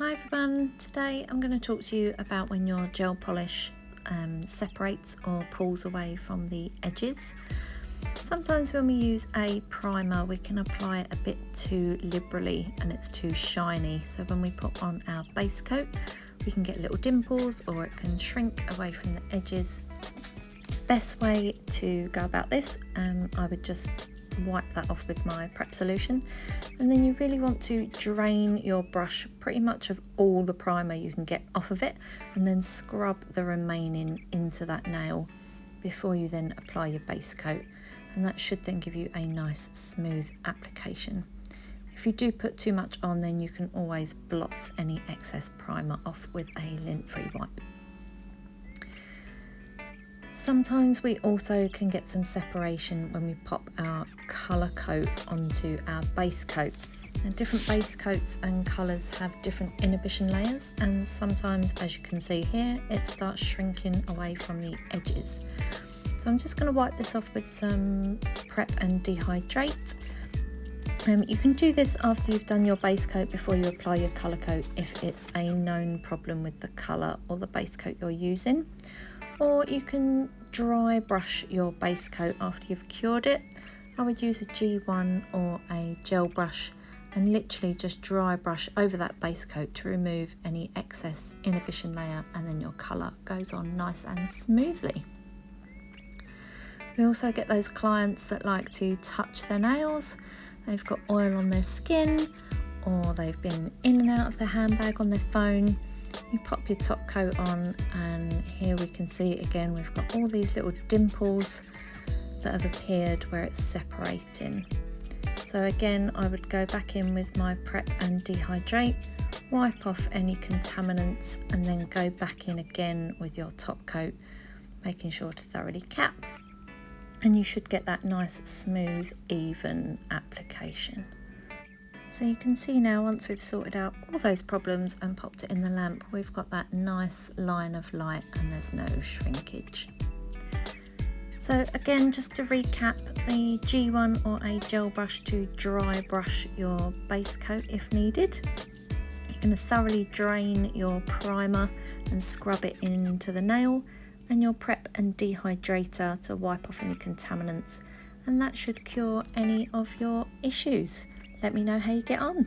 Hi everyone, today I'm going to talk to you about when your gel polish separates or pulls away from the edges. Sometimes when we use a primer we can apply it a bit too liberally and it's too shiny, so when we put on our base coat we can get little dimples or it can shrink away from the edges. Best way to go about this, I would just wipe that off with my prep solution, and then you really want to drain your brush pretty much of all the primer you can get off of it, and then scrub the remaining into that nail before you then apply your base coat, and that should then give you a nice smooth application. If you do put too much on, then you can always blot any excess primer off with a lint-free wipe. Sometimes we also can get some separation when we pop our colour coat onto our base coat. Now, different base coats and colours have different inhibition layers, and sometimes, as you can see here, it starts shrinking away from the edges. So I'm just going to wipe this off with some Prep and Dehydrate. You can do this after you've done your base coat before you apply your colour coat if it's a known problem with the colour or the base coat you're using. Or you can dry brush your base coat after you've cured it. I would use a G1 or a gel brush and literally just dry brush over that base coat to remove any excess inhibition layer, and then your colour goes on nice and smoothly. We also get those clients that like to touch their nails. They've got oil on their skin, or they've been in and out of their handbag on their phone. You pop your top coat on, and here we can see again we've got all these little dimples that have appeared where it's separating. So again, I would go back in with my Prep and Dehydrate, wipe off any contaminants, and then go back in again with your top coat, making sure to thoroughly cap, and you should get that nice smooth even application. So you can see now, once we've sorted out all those problems and popped it in the lamp, we've got that nice line of light and there's no shrinkage. So again, just to recap, the G1 or a gel brush to dry brush your base coat if needed. You're going to thoroughly drain your primer and scrub it into the nail, and your Prep and Dehydrator to wipe off any contaminants, and that should cure any of your issues. Let me know how you get on.